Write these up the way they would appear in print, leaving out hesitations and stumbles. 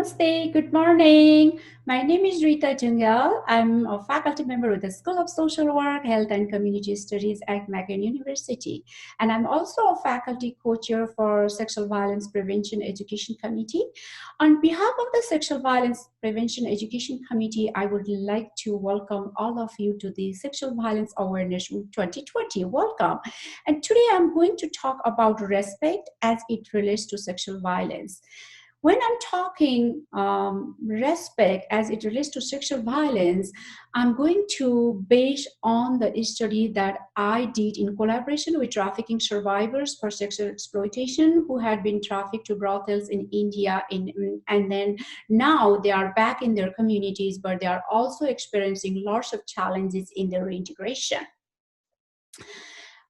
Namaste, good morning. My name is Rita Dhungel. I'm a faculty member with the School of Social Work, Health and Community Studies at MacEwan University. And I'm also a faculty co-chair for Sexual Violence Prevention Education Committee. On behalf of the Sexual Violence Prevention Education Committee, I would like to welcome all of you to the Sexual Violence Awareness Week 2020. Welcome. And today I'm going to talk about respect as it relates to sexual violence. When I'm talking respect as it relates to sexual violence, I'm going to base on the study that I did in collaboration with trafficking survivors for sexual exploitation who had been trafficked to brothels in India, and then now they are back in their communities, but they are also experiencing lots of challenges in their reintegration.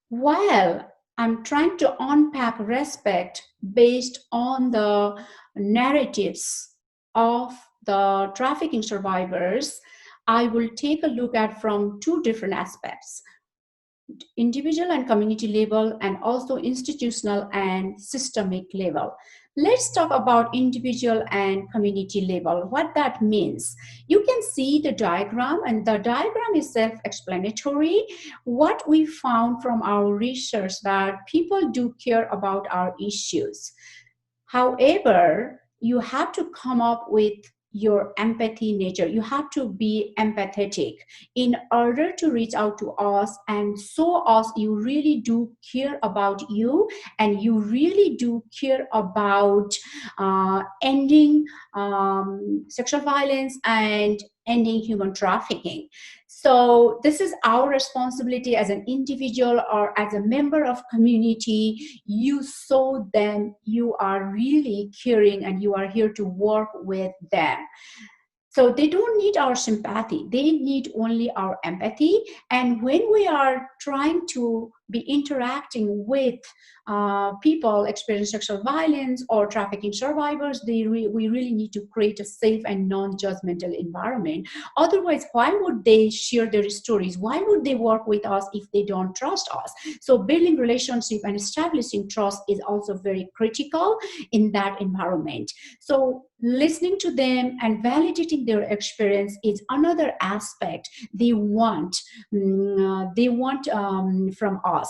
While I'm trying to unpack respect based on the narratives of the trafficking survivors, I will take a look at from two different aspects: individual and community level, and also institutional and systemic level. Let's talk about individual and community level, what that means. You can see the diagram, and the diagram is self-explanatory. What we found from our research that people do care about our issues. However, you have to come up with your empathy nature. You have to be empathetic in order to reach out to us and show us you really do care about you, and you really do care about ending sexual violence and ending human trafficking. So this is our responsibility as an individual or as a member of community. You show them you are really caring and you are here to work with them. So they don't need our sympathy. They need only our empathy. And when we are trying to be interacting with people experiencing sexual violence or trafficking survivors, we really need to create a safe and non-judgmental environment. Otherwise, why would they share their stories? Why would they work with us if they don't trust us? So building relationship and establishing trust is also very critical in that environment. So listening to them and validating their experience is another aspect they want. From us.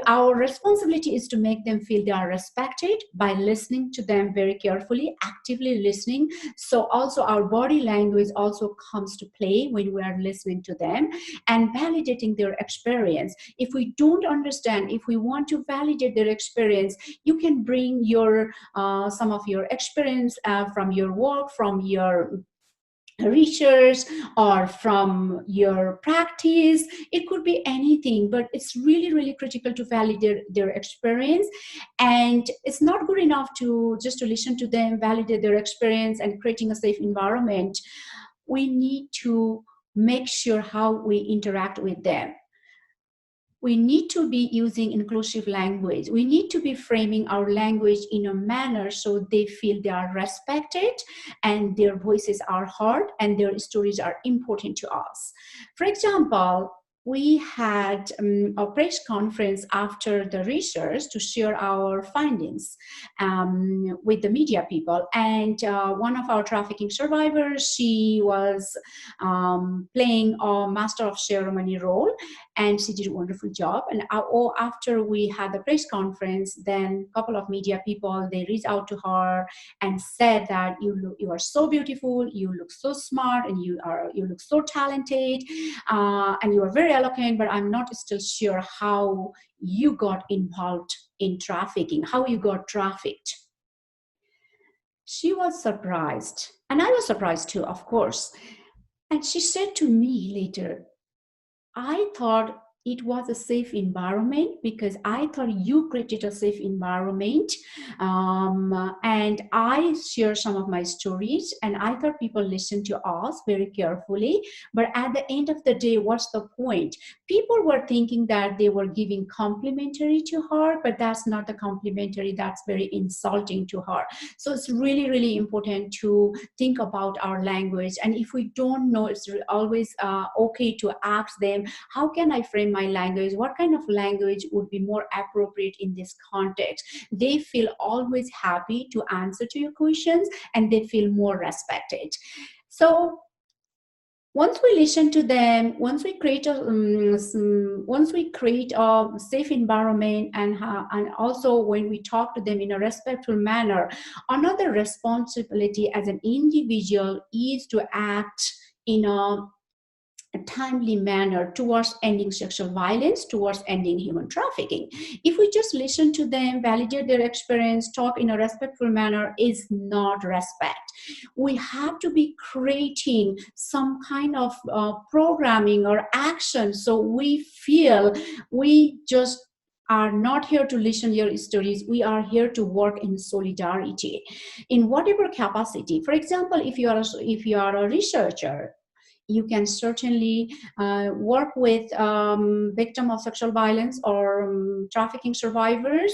Our responsibility is to make them feel they are respected by listening to them very carefully, actively listening. So also our body language also comes to play when we are listening to them and validating their experience. If we don't understand, if we want to validate their experience, you can bring your some of your experience from your work, from your research, or from your practice. It could be anything, but it's really critical to validate their experience. And it's not good enough to just to listen to them, validate their experience and creating a safe environment. We need to make sure how we interact with them. We need to be using inclusive language. We need to be framing our language in a manner so they feel they are respected and their voices are heard and their stories are important to us. For example, we had a press conference after the research to share our findings with the media people. And one of our trafficking survivors, she was playing a master of ceremony role, and she did a wonderful job. And after we had the press conference, then a couple of media people, they reached out to her and said that you are so beautiful, you look so smart, and you look so talented, and you are very eloquent, but I'm not still sure how you got involved in trafficking, how you got trafficked. She was surprised, and I was surprised too, of course. And she said to me later, I thought it was a safe environment because I thought you created a safe environment. And I share some of my stories, and I thought people listened to us very carefully. But at the end of the day, what's the point? People were thinking that they were giving complimentary to her, but that's not the complimentary, that's very insulting to her. So it's really important to think about our language. And if we don't know, it's always okay to ask them, how can I frame explain my language, what kind of language would be more appropriate in this context. They feel always happy to answer to your questions, and they feel more respected. So once we listen to them, once we create a safe environment, and also when we talk to them in a respectful manner, another responsibility as an individual is to act in a timely manner towards ending sexual violence, towards ending human trafficking. If we just listen to them, validate their experience, talk in a respectful manner, is not respect. We have to be creating some kind of programming or action, so we feel we just are not here to listen your stories. We are here to work in solidarity in whatever capacity. For example, if you are a researcher, you can certainly work with victims of sexual violence or trafficking survivors,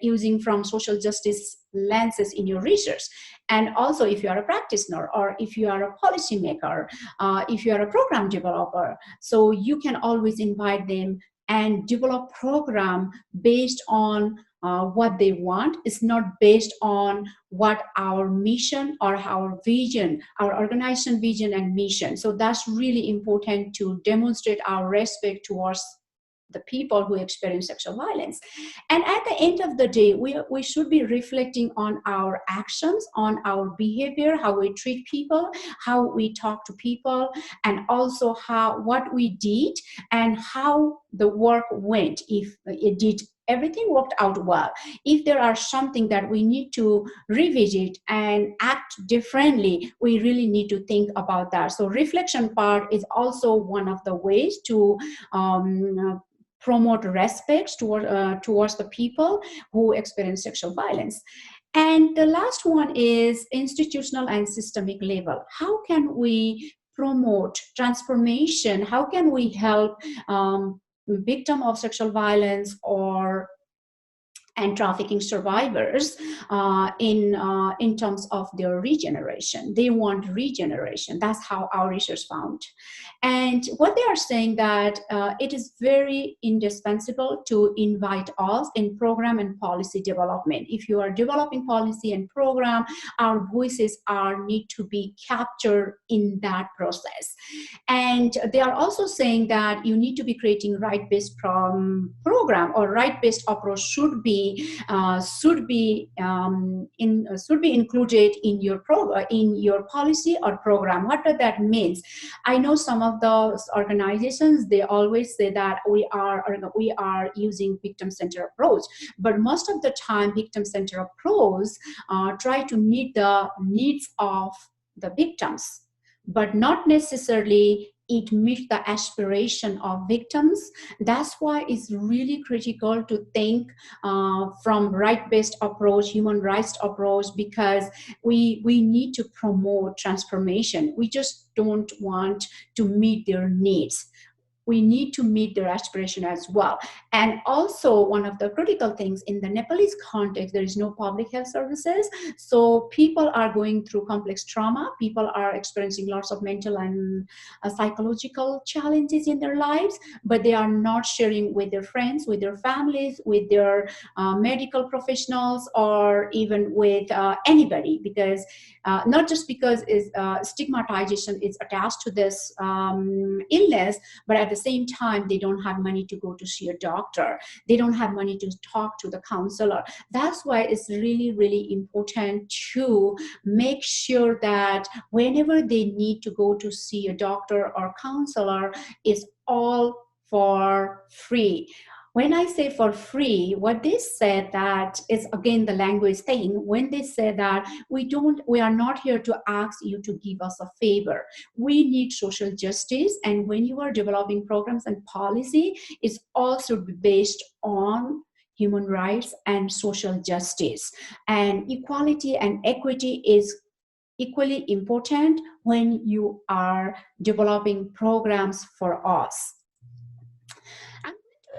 using from social justice lenses in your research. And also, if you are a practitioner, or if you are a policymaker, if you are a program developer, so you can always invite them and develop program based on what they want. Is not based on what our mission or our vision, our organization vision and mission. So that's really important to demonstrate our respect towards the people who experience sexual violence. And at the end of the day, we should be reflecting on our actions, on our behavior, how we treat people, how we talk to people, and also what we did and how the work went. If it did, everything worked out well. If there are something that we need to revisit and act differently, we really need to think about that. So reflection part is also one of the ways to promote respect towards the people who experience sexual violence. And the last one is institutional and systemic level. How can we promote transformation? How can we help victim of sexual violence and trafficking survivors in terms of their regeneration? They want regeneration. That's how our research found. And what they are saying that it is very indispensable to invite us in program and policy development. If you are developing policy and program, our voices need to be captured in that process. And they are also saying that you need to be creating right-based program, or right-based approach should be included in your policy or program. What does that mean? I know some of those organizations, they always say that we are using victim-centered approach, but most of the time victim-centered approach try to meet the needs of the victims, but not necessarily it meets the aspiration of victims. That's why it's really critical to think from right-based approach, human rights approach, because we need to promote transformation. We just don't want to meet their needs. We need to meet their aspiration as well. And also, one of the critical things in the Nepalese context, there is no public health services. So people are going through complex trauma. People are experiencing lots of mental and psychological challenges in their lives, but they are not sharing with their friends, with their families, with their medical professionals, or even with anybody, because not just because stigmatization is attached to this illness, but at the same time, they don't have money to go to see a doctor. They don't have money to talk to the counselor. That's why it's really, really important to make sure that whenever they need to go to see a doctor or counselor, it's all for free. When I say for free, what they said that is, again, the language thing. When they say that we are not here to ask you to give us a favor. We need social justice. And when you are developing programs and policy, it's also based on human rights and social justice. And equality and equity is equally important when you are developing programs for us.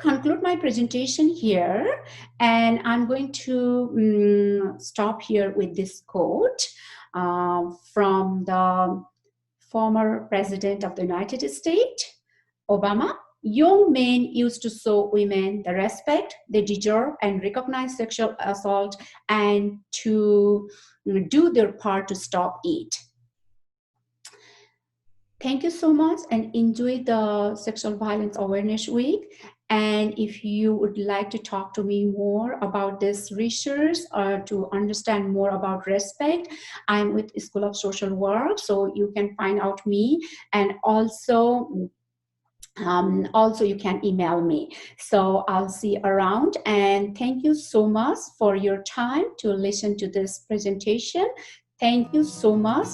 Conclude my presentation here, and I'm going to stop here with this quote from the former president of the United States, Obama, young men used to show women the respect they deserve and recognize sexual assault and to do their part to stop it. Thank you so much and enjoy the Sexual Violence Awareness Week. And if you would like to talk to me more about this research or to understand more about respect, I'm with School of Social Work, so you can find out me. And also you can email me. So I'll see you around, and thank you so much for your time to listen to this presentation. Thank you so much.